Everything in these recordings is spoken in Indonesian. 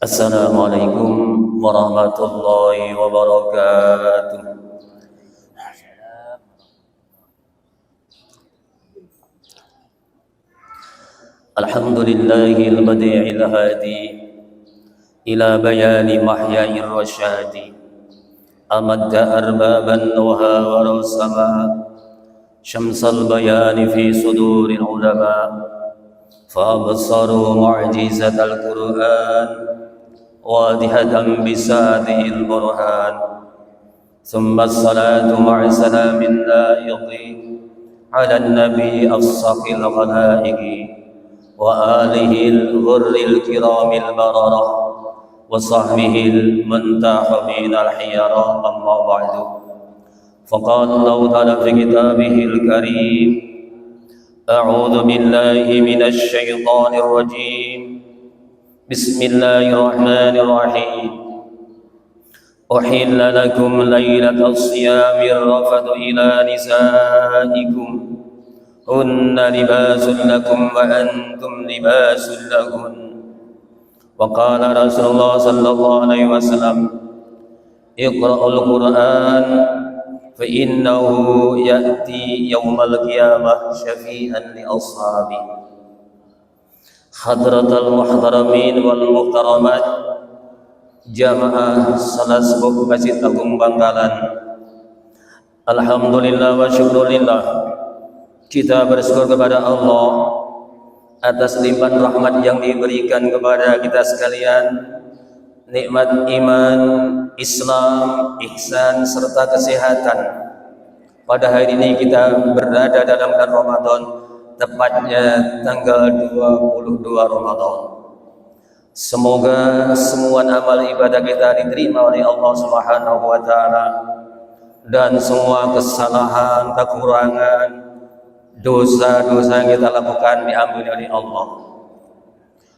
Assalamualaikum warahmatullahi wabarakatuh. Alhamdulillahil badi'il hadi ila bayani mahya'ir rasyadi amadda arbaban nuha wa rasama syamsal bayani fi suduril ulama fa'absaru mu'jizatal Qur'an wadihatan bisadil burhan thumma salatu ma'a salamin la'iqi ala nabi as-saqil khalaiqi wa alihi al-ghurril kiramil bararah wa sahbihi al-muntahabin al-hiyara amma ba'du faqala Allah ta'ala fi kitabihil karim a'udhu billahi minasy syaithanir rajim bismillahirrahmanirrahim uhilla lakum laylatas siyamir rafatu ila nisaikum hunna libasun lakum wa antum libasun lahun wa qala Rasulullah sallallahu alaihi wasallam iqra'ul Qur'an fa innahu ya'ti yawmal qiyamah syafi'an li ashabi hadratal muhtaramin wal muhtaramat jamaah salat subuh Masjid Agung Bangkalan. Alhamdulillah wa syukurillah, kita bersyukur kepada Allah atas limpahan rahmat yang diberikan kepada kita sekalian, nikmat iman, Islam, ihsan, serta kesehatan. Pada hari ini kita berada dalam bulan Ramadan, tepatnya tanggal 22 Ramadan. Semoga semua amal ibadah kita diterima oleh Allah Subhanahu wa taala dan semua kesalahan, kekurangan, dosa-dosa yang kita lakukan diampuni oleh Allah.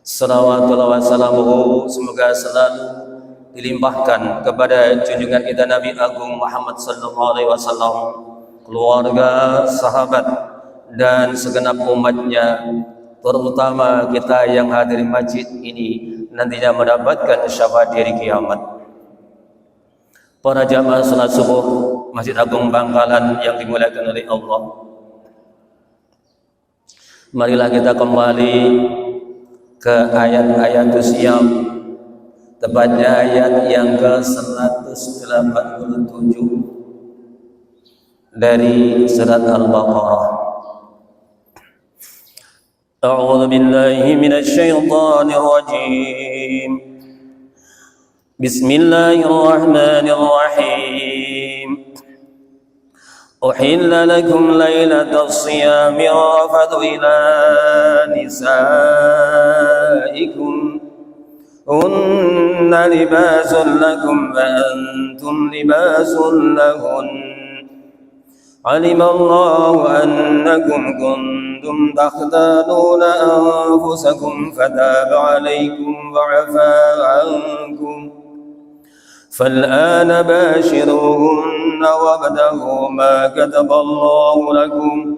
Salawatullah wassalamuhu semoga selalu dilimpahkan kepada junjungan kita Nabi Agung Muhammad sallallahu alaihi wasallam, keluarga, sahabat dan segenap umatnya, terutama kita yang hadir di masjid ini nantinya mendapatkan syafaat di hari kiamat. Para jamaah salat subuh Masjid Agung Bangkalan yang dimuliakan oleh Allah, marilah kita kembali ke ayat-ayat Siyam, tepatnya ayat yang ke-187 dari surat Al-Baqarah. A'udzu billahi minasy syaithanir rajim. Bismillahirrahmanirrahim. Uhilla lakum laylatas siyami rafatu ila nisaikum hunna libasun lakum wa antum libasun lahun alimallahu annakum kuntum takhtanuna anfusakum fataba alaykum wa afa ankum فالآن باشروهن وابتغوا ما كتب الله لكم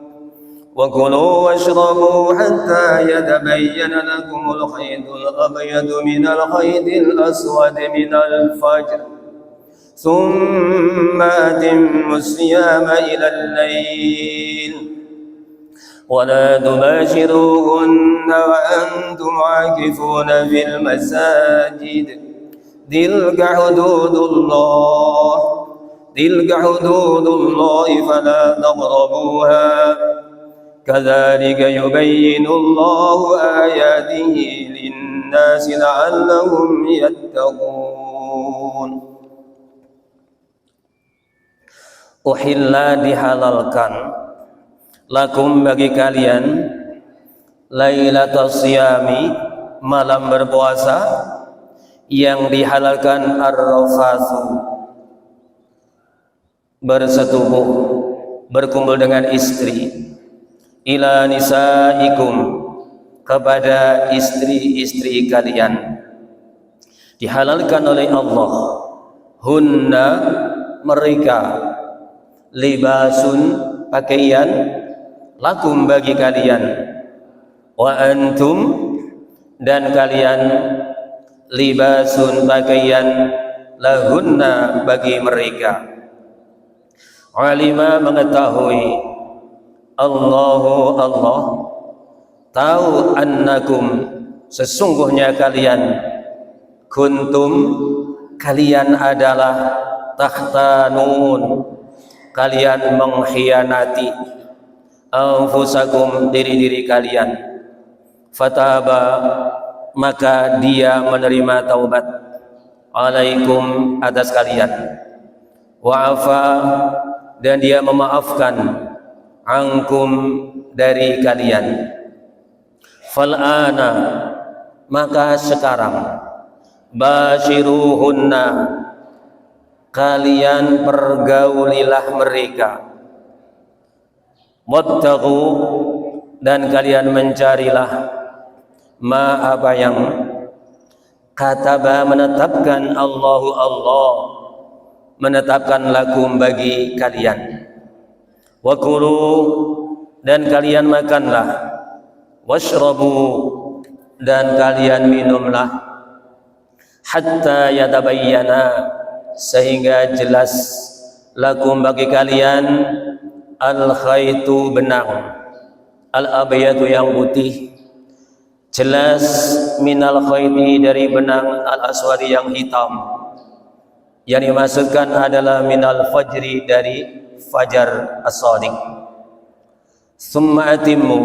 وكلوا واشربوا حتى يتبين لكم الخيط الأبيض من الخيط الأسود من الفجر ثم أتموا الصيام إلى الليل ولا تباشروهن وأنتم عاكفون في المساجد تلك حدود الله فلا تقربوها كذلك يبين الله آياته للناس لعلهم يتقون. Uhilla dihalalkan lakum bagi kalian lailatul siyami malam berpuasa yang dihalalkan ar-rafathu bersetubuh berkumpul dengan istri ila nisaikum kepada istri-istri kalian, dihalalkan oleh Allah. Hunna mereka, libasun pakaian, lakum bagi kalian, wa antum dan kalian libasun pakaian, lahunna bagi mereka. Alima mengetahui, Allahu Allah tahu, annakum sesungguhnya kalian, kuntum kalian adalah, takhtanun kalian mengkhianati, anfusakum diri-diri kalian, fataba maka dia menerima taubat, alaikum atas kalian, wa'afa dan dia memaafkan, ankum dari kalian. Fal'ana maka sekarang, bashiruhunna kalian pergaulilah mereka, wattaqu dan kalian mencarilah, ma apa yang kataba menetapkan Allahu Allah menetapkan lakum bagi kalian, wakulu dan kalian makanlah, washrabu dan kalian minumlah, hatta yatabayyana sehingga jelas, lakum bagi kalian, al-khaitu benang, al-abyadu yang putih, jelas, minal khaiti dari benang, al-aswadi yang hitam. Yang dimaksudkan adalah minal fajri dari fajar as-shadiq. Summa atimmu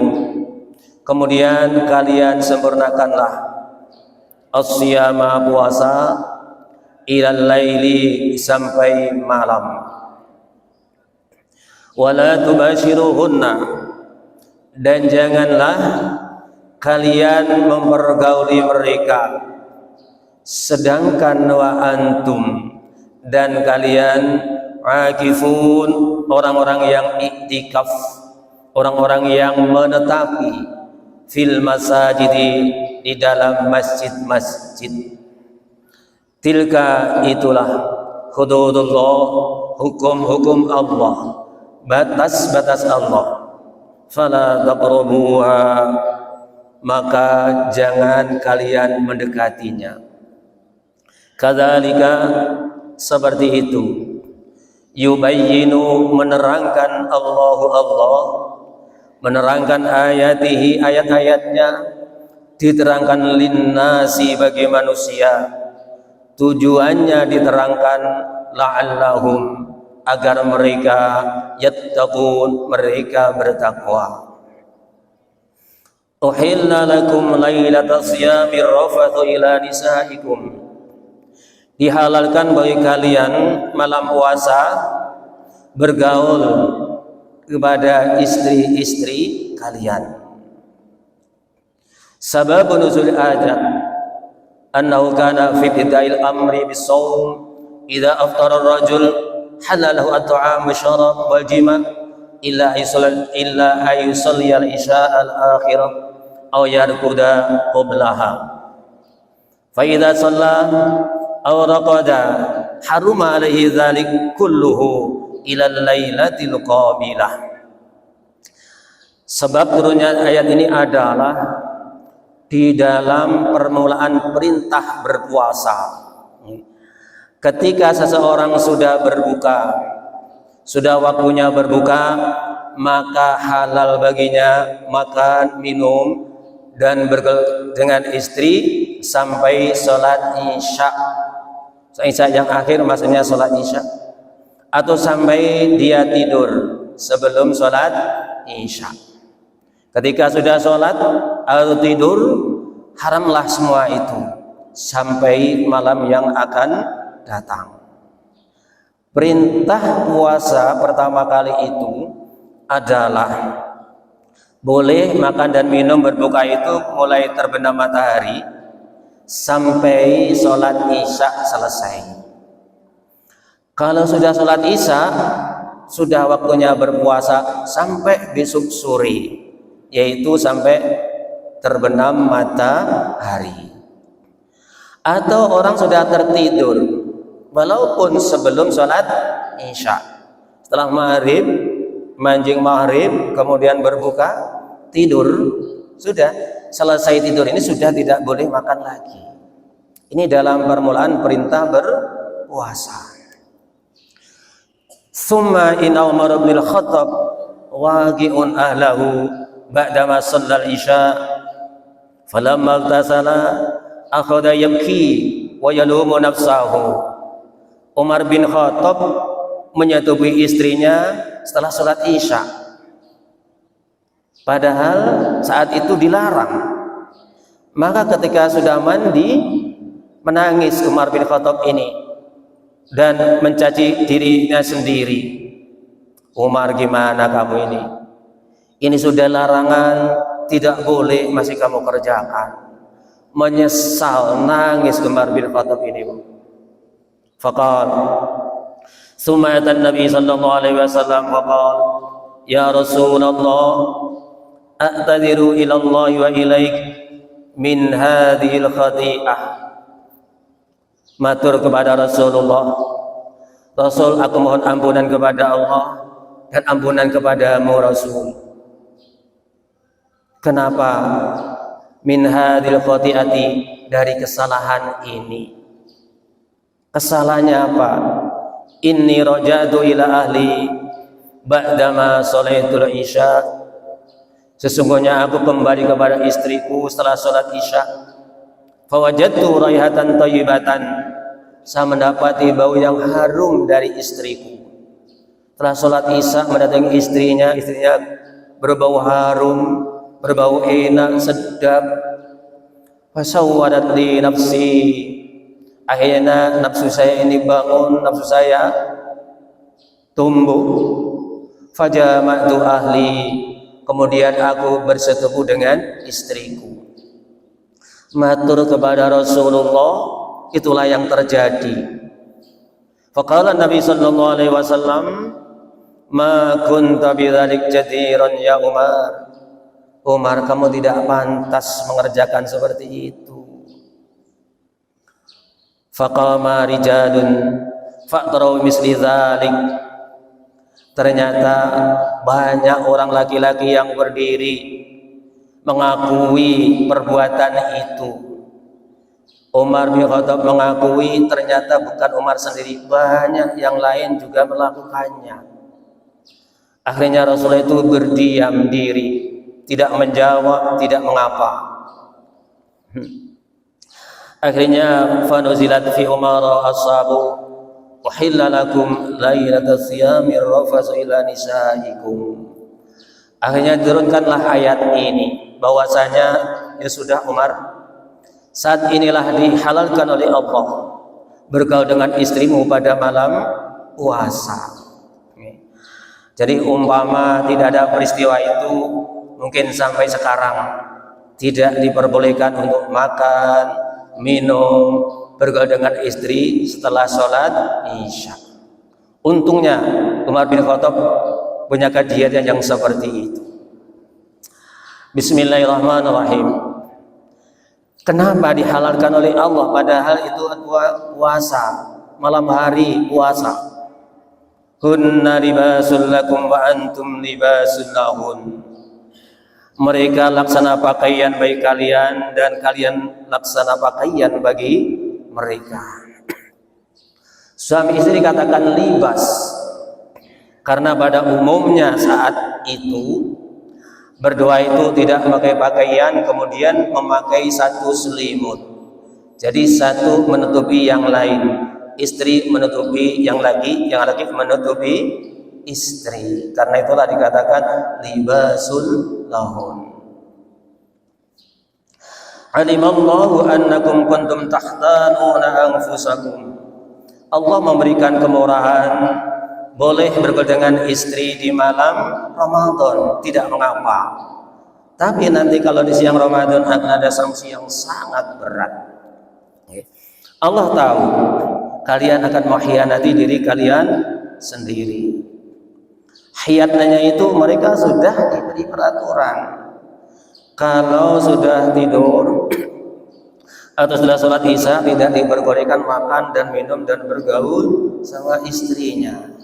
kemudian kalian sempurnakanlah, as-siyama puasa, ilal laili sampai malam. Wala tubashiruhunna dan janganlah kalian mempergauli mereka, sedangkan wa antum dan kalian akifun orang-orang yang iktikaf, orang-orang yang menetapi, fil masajidi di dalam masjid-masjid. Tilka itulah hududullah, hukum-hukum Allah, batas-batas Allah. Fala taqrabuha maka jangan kalian mendekatinya. Kadzalika seperti itu, yubayyinu menerangkan Allahu Allah, menerangkan ayatihi ayat-ayatnya, diterangkan linnasi bagi manusia, tujuannya diterangkan la'allahum agar mereka yattaqun mereka bertakwa. Uhilla lakum lailatas siyamir rafathu ila nisaikum, dihalalkan bagi kalian malam puasa bergaul kepada istri-istri kalian. Sabab nuzul ayat annahu kana fi bid'il amri bis-shaum idza aftara ar-rajul halalahu at-ta'am syarab wal jima' illa ayusalli al-isya al-akhirah aw yarkuda qablaha fa idza shalla aw raqada haruma alaihi dzalik kulluhu ila al-lailatil qabilah. Sebab turunnya ayat ini adalah di dalam permulaan perintah berpuasa. Ketika seseorang sudah berbuka, sudah waktunya berbuka, maka halal baginya makan, minum, dan bergaul dengan istri sampai sholat isya. Isya yang akhir maksudnya sholat isya, atau sampai dia tidur sebelum sholat isya. Ketika sudah sholat atau tidur, haramlah semua itu sampai malam yang akan datang. Perintah puasa pertama kali itu adalah boleh makan dan minum berbuka itu mulai terbenam matahari sampai sholat isya selesai. Kalau sudah sholat isya, sudah waktunya berpuasa sampai besok sore, yaitu sampai terbenam matahari. Atau orang sudah tertidur walaupun sebelum sholat isya, setelah maghrib, manjing maghrib, kemudian berbuka, tidur, sudah selesai tidur ini sudah tidak boleh makan lagi. Ini dalam permulaan perintah berpuasa. Summa inna Umar bin al-Khattab waqi'un ahlahu ba'dama shallal isya falamma ightasala akhadha yabki wa yalumu nafsahu. Umar bin Khattab menyetubui istrinya setelah sholat isya, padahal saat itu dilarang. Maka ketika sudah mandi, menangis Umar bin Khattab ini dan mencaci dirinya sendiri. Umar, gimana kamu ini? Ini sudah larangan, tidak boleh, masih kamu kerjakan. Menyesal, nangis Umar bin Khattab ini. Faqal sumatan Nabi sallallahu alaihi wasallam faqal ya Rasulullah a'tadiru ila Allah wa ilaik min hadhil khati'ah. Matur kepada Rasulullah, Rasul, aku mohon ampunan kepada Allah dan ampunan kepadamu Rasul. Kenapa? Min hadhil khati'ati, dari kesalahan ini. Kesalahannya apa? Inni raja'tu ila ahli ba'dama sholaitul isya. Sesungguhnya aku kembali kepada istriku setelah sholat isya. Fawajadtu raihatan thayyibatan. Saya mendapati bau yang harum dari istriku. Setelah sholat isya mendatangi istrinya berbau harum, berbau enak, sedap. Fasawwadat li nafsi. Akhirnya nafsu saya ini bangun, nafsu saya tumbuh. Fajama'tu ahli. Kemudian aku bersetubuh dengan istriku. Matur kepada Rasulullah, itulah yang terjadi. Faqala Nabi sallallahu alaihi wasallam, ma kunta bidzalik jadiran ya Umar. Umar, kamu tidak pantas mengerjakan seperti itu. Faqama rijalun faqtaru misli dzalik. Ternyata banyak orang laki-laki yang berdiri mengakui perbuatan itu. Umar bin Khattab mengakui, ternyata bukan Umar sendiri, banyak yang lain juga melakukannya. Akhirnya Rasulullah itu berdiam diri, tidak menjawab, tidak mengapa. Akhirnya fanuzilat fi Umar ashabu uhilla lakum lailatas siyamir rafasu ila nisaikum. Akhirnya turunkanlah ayat ini, bahwasanya ya sudah Umar, saat inilah dihalalkan oleh Allah bergaul dengan istrimu pada malam puasa. Jadi umpama tidak ada peristiwa itu, mungkin sampai sekarang tidak diperbolehkan untuk makan, minum, bergaul dengan istri setelah sholat isya. Untungnya Umar bin Khattab punya kajian yang seperti itu. Bismillahirrahmanirrahim. Kenapa dihalalkan oleh Allah padahal itu puasa, malam hari puasa? Hunna libasul lakum wa antum libasul lahun. Mereka laksana pakaian bagi kalian dan kalian laksana pakaian bagi mereka. Suami istri dikatakan libas karena pada umumnya saat itu berdua itu tidak memakai pakaian, kemudian memakai satu selimut. Jadi satu menutupi yang lain, istri menutupi yang laki menutupi istri. Karena itulah dikatakan libasul lahun. Alimallahu annakum kuntum takhtanuna anfusakum. Allah memberikan kemurahan, boleh bergaul dengan istri di malam Ramadan, tidak mengapa. Tapi nanti kalau di siang Ramadan akan ada sanksi yang sangat berat. Allah tahu kalian akan mengkhianati diri kalian sendiri. Khianatnya itu mereka sudah diberi peraturan. Kalau sudah tidur atau sudah sholat isya tidak diperbolehkan makan dan minum dan bergaul sama istrinya.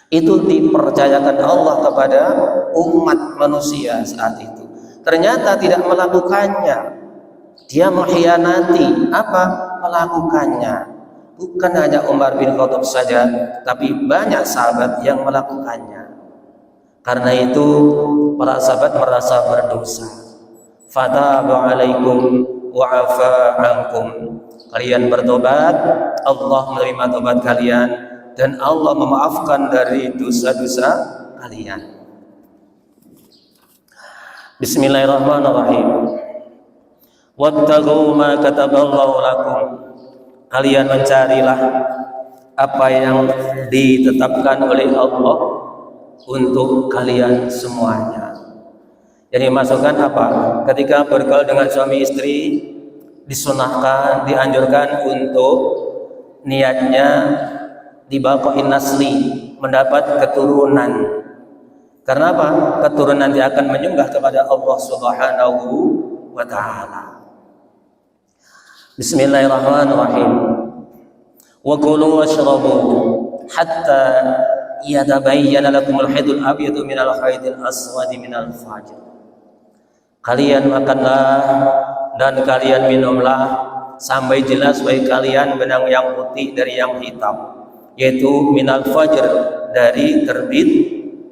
Itu dipercayakan Allah kepada umat manusia saat itu. Ternyata tidak melakukannya. Dia mengkhianati apa? Melakukannya. Bukan hanya Umar bin Khattab saja, tapi banyak sahabat yang melakukannya. Karena itu para sahabat merasa berdosa. Fataba alaikum wa afa ankum. Kalian bertobat, Allah menerima tobat kalian, dan Allah memaafkan dari dosa-dosa kalian. Bismillahirrahmanirrahim. Wattaqu ma kataballahu lakum. Kalian mencarilah apa yang ditetapkan oleh Allah untuk kalian semuanya. Jadi masukkan apa? Ketika bergaul dengan suami istri, disunahkan, dianjurkan untuk niatnya dibaqain nasli, mendapat keturunan. Karena apa? Keturunan dia akan menyembah kepada Allah Subhanahu wa ta'ala. Bismillahirrahmanirrahim. Wa kulu washrabu hatta yatabayyana lakumul haydul abyadu minal haydil aswadi minal fajr. Kalian makanlah dan kalian minumlah sampai jelas bagi kalian benang yang putih dari yang hitam, yaitu minal fajr, dari terbit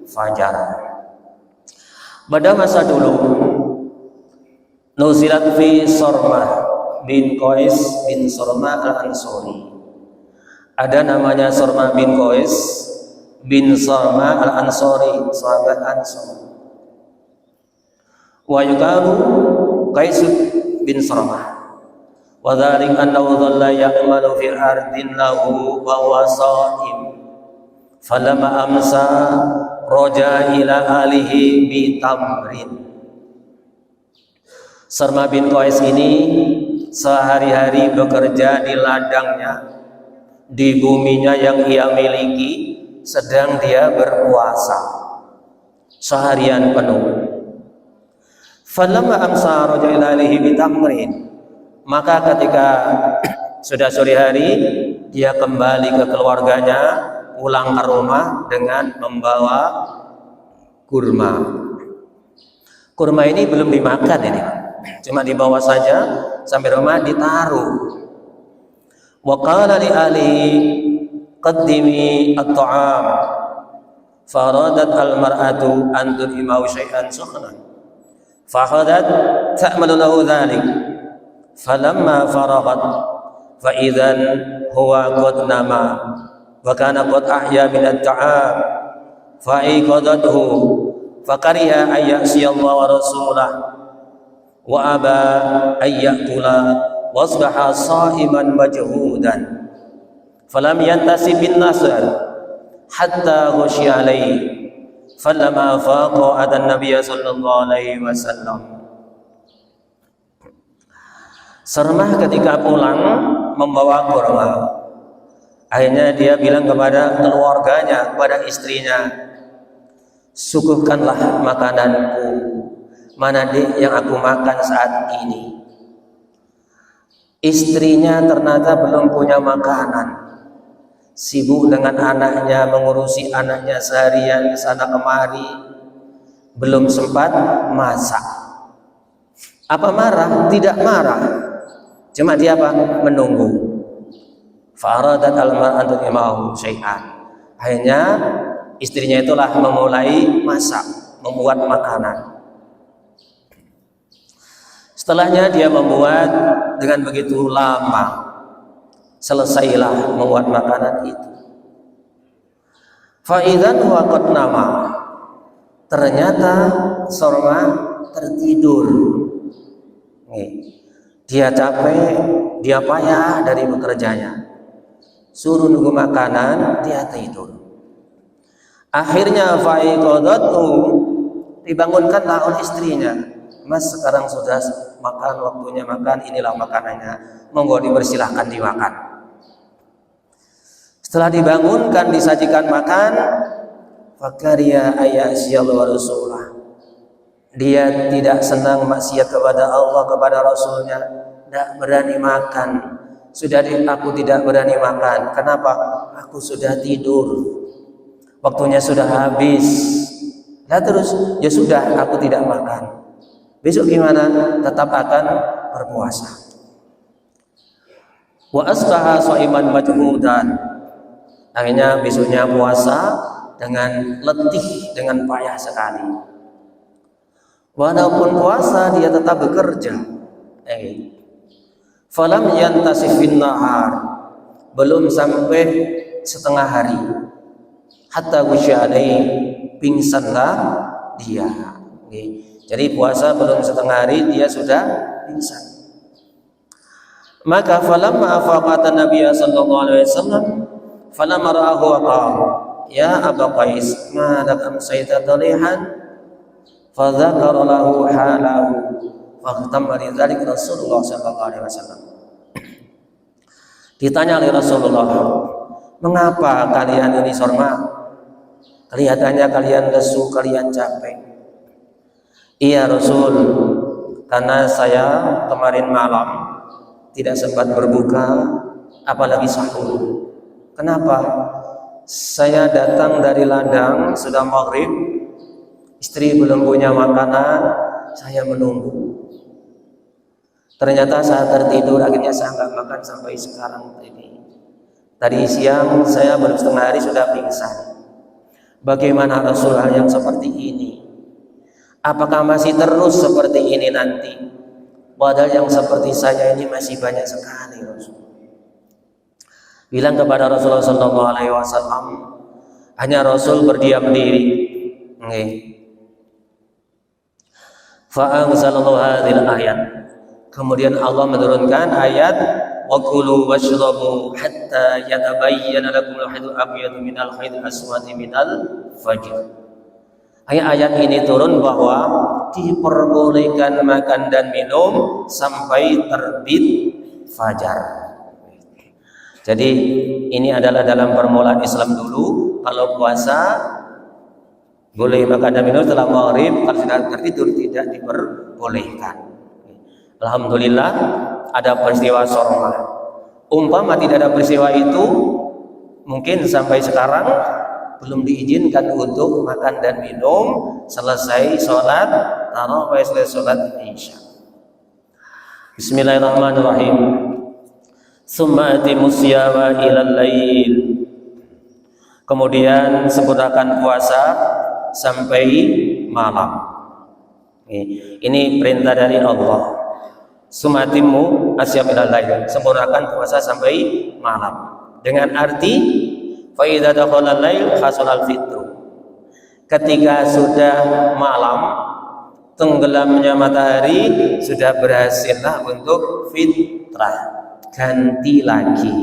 fajar. Pada masa dulu nuzilat fi Sarmah bin Qais bin Sarmah al-Ansari. Ada namanya Sarmah bin Qais bin Sarmah al-Ansari, sahabat Ansar. Wa yuqalu Qais bin Sarmah. Wa dzalik annahu dhalla ya'malu fi ardin lahu wa huwa sha'im. Falamma amsa roja ila alihi bi tamrin. Sarmah bin Qais ini sehari-hari bekerja di ladangnya, di buminya yang ia miliki, sedang dia berpuasa seharian penuh. Falamma amsa raja ila alihi bi tamrin. Maka ketika sudah sore hari, dia kembali ke keluarganya, pulang ke rumah dengan membawa kurma. Kurma ini belum dimakan ini, cuma dibawa saja sampai rumah ditaruh. Wa qala li ali qaddimi at-ta'am. Faradat al-mar'atu an tud'imahu syai'an sukhnan. Fahadat ta'malu lahu dhalik. Falamma faraghat fa idzan huwa qad nama. Wa kana qad ahya min at-ta'am fa iqadathu fa kariha ay ya'si Allah wa rasulah wa aba ay ya'kula wasbaha sha'iman majhudan falam yantasib bin nasr hatta ghushiya alayhi falamma faqa adan nabiy sallallahu alaihi wasallam. Sarmah ketika pulang membawa kurma. Akhirnya dia bilang kepada keluarganya, kepada istrinya, suguhkanlah makananku. Mana dek yang aku makan saat ini? Istrinya ternyata belum punya makanan. Sibuk dengan anaknya, mengurusi anaknya seharian kesana kemari, belum sempat masak. Apa marah? Tidak marah. Cuma dia apa? Menunggu. Faradat al-mar'atu imahu syai'an. Akhirnya istrinya itulah memulai masak, membuat makanan. Setelahnya dia membuat dengan begitu lama. Selesailah membuat makanan itu. Fa idzan huwa qad nama. Ternyata Sarmah tertidur. Dia capek, dia payah dari bekerjanya. Suruh nunggu makanan, dia tidur. Akhirnya faiqadatu, dibangunkanlah oleh istrinya. Mas, sekarang sudah makan, waktunya makan, inilah makanannya. Monggo dipersilahkan dimakan. Setelah dibangunkan, disajikan makan, fakariya ayasyallahu wa rasulah. Dia tidak senang maksiat kepada Allah, kepada Rasulnya, tidak berani makan. Aku tidak berani makan. Kenapa? Aku sudah tidur. Waktunya sudah habis. Nah terus, ya sudah, aku tidak makan. Besok gimana? Tetap akan berpuasa. Wa asbaha shaiman majhudan. Akhirnya besoknya puasa dengan letih, dengan payah sekali. Walaupun puasa dia tetap bekerja. Falam yantasif bin nahar, belum sampai setengah hari. Hatta wusyalai, pingsanlah dia. Jadi puasa belum setengah hari dia sudah pingsan. Maka falamma afaqata Nabi sallallahu alaihi wasallam falamma ra'ahu wa qala ya Aba Qais ma lak amsayta talihan fa dzakara lahu halahu faqtamma lidzalik Rasulullah sallallahu alaihi wasallam. Ditanya oleh Rasulullah, mengapa kalian ini sorma? Kelihatannya kalian lesu, kalian capek. Iya Rasul, karena saya kemarin malam tidak sempat berbuka, apalagi sahur. Kenapa? Saya datang dari ladang, sudah maghrib, istri belum punya makanan, saya menunggu. Ternyata saat tertidur, akhirnya saya nggak makan sampai sekarang ini. Tadi siang saya baru setengah hari sudah pingsan. Bagaimana Rasul hal yang seperti ini? Apakah masih terus seperti ini nanti? Padahal yang seperti saya ini masih banyak sekali Rasul. Bilang kepada Rasulullah SAW, hanya Rasul berdiam diri. Fa'anzalallahu hadhil ayat. Kemudian Allah menurunkan ayat wa kulu washrabu hatta yatabayyana lakum al-haydul abyadu minal haydil aswadi minal fajr. Ayat ini turun bahwa diperbolehkan makan dan minum sampai terbit fajar. Jadi ini adalah dalam permulaan Islam dulu, kalau puasa boleh makan dan minum setelah maghrib, kalau sudah tertidur tidak diperbolehkan. Alhamdulillah ada peristiwa sorma. Umpama tidak ada peristiwa itu, mungkin sampai sekarang belum diizinkan untuk makan dan minum selesai sholat tarawih, selesai sholat isya. Bismillahirrahmanirrahim. Summa atimus siyama ilal lail. Kemudian sempurnakan puasa sampai malam. Ini perintah dari Allah. Sumatimu asyam ilal lail, sempurnakan puasa sampai malam. Dengan arti fa idza dakhala al-lail hasalal fitru. Ketika sudah malam, tenggelamnya matahari, sudah berhasillah untuk fitrah, ganti lagi.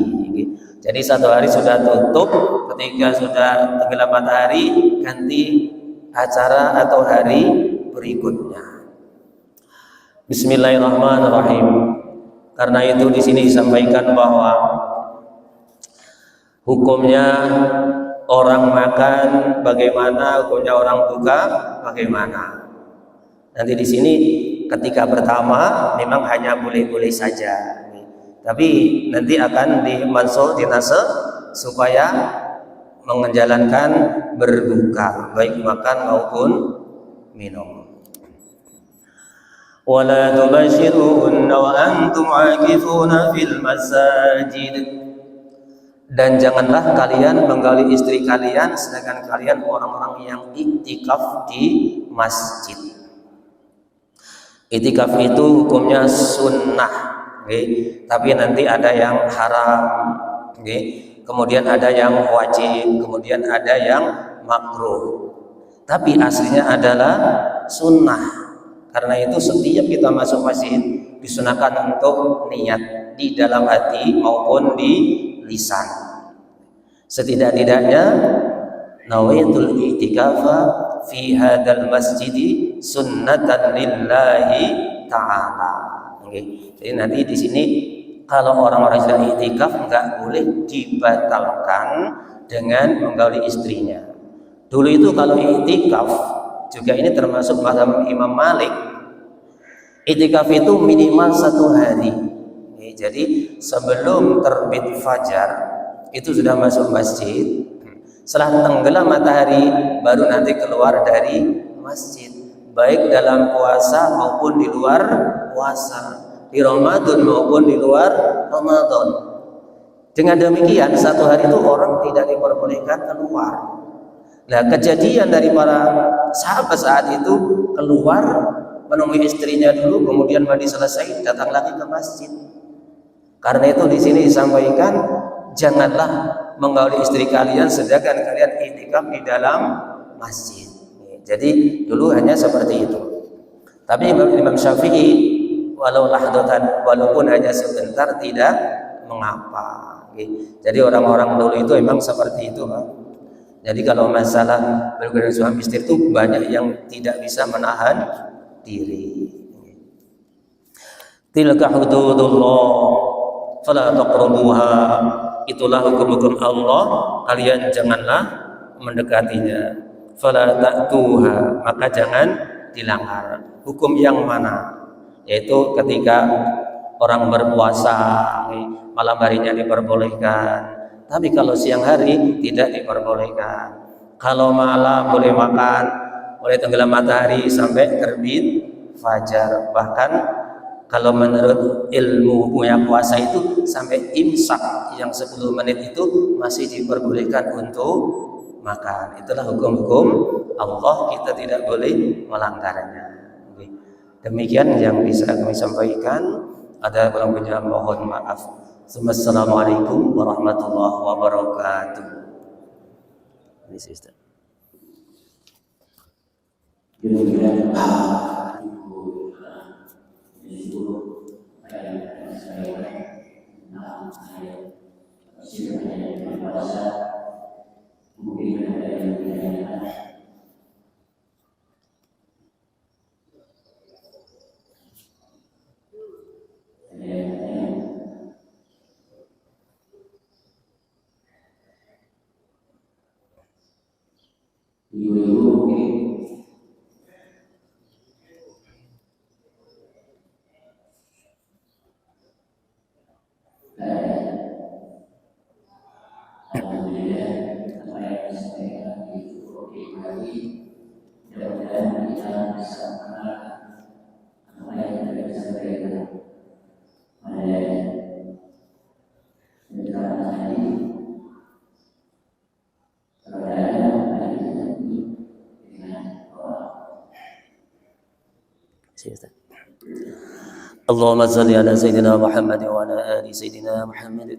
Jadi satu hari sudah tutup, ketika sudah tenggelam matahari, ganti acara atau hari berikutnya. Bismillahirrahmanirrahim. Karena itu di sini disampaikan bahwa hukumnya orang makan bagaimana, hukumnya orang buka bagaimana. Nanti di sini ketika pertama memang hanya boleh-boleh saja. Tapi nanti akan dimansuh, dinase supaya menjalankan berbuka, baik makan maupun minum. ولا تبشروهن وأنتم عاكفون في المساجد. Dan janganlah kalian menggali istri kalian sedangkan kalian orang-orang yang iktikaf di masjid. Iktikaf itu hukumnya sunnah, tapi nanti ada yang haram, kemudian ada yang wajib, kemudian ada yang makruh. Tapi aslinya adalah sunnah. Karena itu setiap kita masuk masjid disunahkan untuk niat di dalam hati maupun di lisan. Setidak-tidaknya nawaitul i'tikafa fi hadzal masjid sunnatan lillahi ta'ala. Jadi nanti di sini kalau orang-orang sedang i'tikaf enggak boleh dibatalkan dengan menggauli istrinya. Dulu itu kalau i'tikaf juga ini termasuk mazhab Imam Malik. I'tikaf itu minimal 1 hari. Jadi sebelum terbit fajar itu sudah masuk masjid. Setelah tenggelam matahari baru nanti keluar dari masjid, baik dalam puasa maupun di luar puasa. di Ramadan maupun di luar Ramadan. Dengan demikian satu hari itu orang tidak diperbolehkan keluar. Nah, kejadian dari para sahabat saat itu keluar menemui istrinya dulu, kemudian mandi selesai datang lagi ke masjid. Karena itu di sini disampaikan janganlah menggauli istri kalian sedangkan kalian i'tikaf di dalam masjid. Jadi dulu hanya seperti itu. Tapi Imam Syafi'i walaupun hanya sebentar tidak mengapa. Jadi orang-orang dulu itu memang seperti itu, Pak. Jadi kalau masalah berhubungan suami istri itu banyak yang tidak bisa menahan diri. Tilka hududullah fala taqrabuha. Itulah hukum-hukum Allah, kalian janganlah mendekatinya. Fala ta'tuha, maka jangan dilanggar. Hukum yang mana? Yaitu ketika orang berpuasa malam harinya diperbolehkan. Tapi kalau siang hari tidak diperbolehkan. Kalau malam boleh makan, boleh tenggelam matahari sampai terbit fajar. Bahkan kalau menurut ilmu punya puasa itu sampai imsak yang 10 menit itu masih diperbolehkan untuk makan. Itulah hukum-hukum Allah, kita tidak boleh melanggarnya. Demikian yang bisa kami sampaikan. Ada kurang lebihnya mohon maaf. Assalamualaikum warahmatullahi wabarakatuh. Ini Ustaz. اللهم صل على سيدنا محمد وعلى آل سيدنا محمد.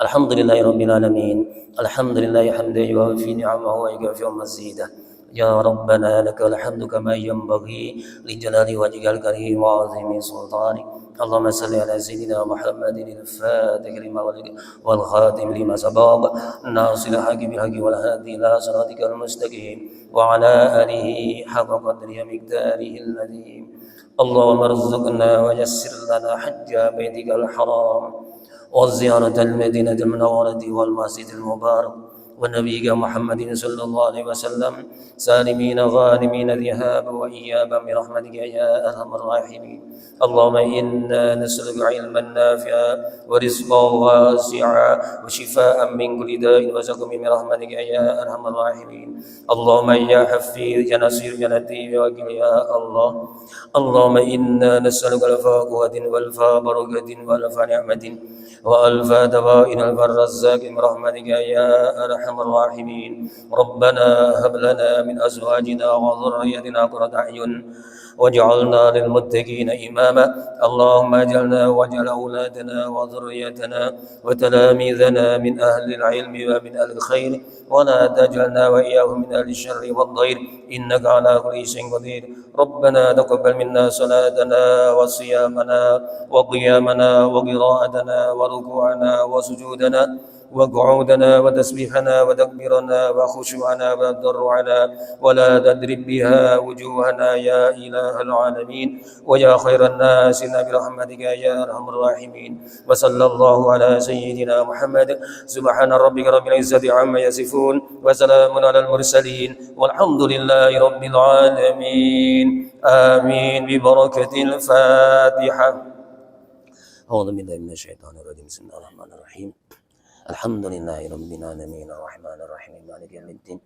الحمد لله رب العالمين. الحمد لله حمدا يوافي نعمه ويكافئ مزيده. يا ربنا لك الحمد كما ينبغي لجلال وجهك الكريم وعظيم سلطانك. اللهم صل على سيدنا محمد الفاتح لما ولد والخاتم لما سبق ناصر الحق بالحق والهادي الى صراطك المستقيم وعلى اله حق قدره ومقداره العظيم. اللهم ارزقنا ويسر لنا حج بيتك الحرام وزيارة المدينة المنورة والمسجد المبارك ونبيك محمد صلى الله عليه وسلم سالمين غانمين ذهابا وإيابا برحمتك يا أرحم الراحمين. اللهم إنا نسألك علما نافعا ورزقا واسعا وشفاء من كل داء وسقم برحمتك يا أرحم الراحمين. اللهم يا حفيظ يا نصير يا لطيف يا وكيل يا الله. اللهم إنا نسألك الفاء قوة والفاء بركة والفاء نعمة وألفا دواء الرزاق برحمتك يا أرحم الراحمين. ربنا هب لنا من أزواجنا وذريتنا قرة أعين واجعلنا للمتقين إماما. اللهم اجعلنا واجعل أولادنا وذريتنا وتلاميذنا من أهل العلم ومن أهل الخير ولا تجعلنا وإياهم من أهل الشر والضير إنك على كل شيء قدير. ربنا تقبل منا صلاتنا وصيامنا وقيامنا وقراءتنا وركوعنا وسجودنا وقعودنا وتسبيحنا وتكبيرنا وخشوعنا وتضرعنا ولا تدرب بها وجوهنا يا إله العالمين ويا خير الناس برحمتك يا أرحم الراحمين. وصلى الله على سيدنا محمد. سبحان ربك رب العزة عما يصفون وسلام على المرسلين والحمد لله رب العالمين. آمين ببركة الفاتحة. أعوذ بالله من الشيطان الرجيم. بسم الله الرحمن الرحيم. الحمد لله رب العالمين الرحمن الرحيم مالك يوم الدين.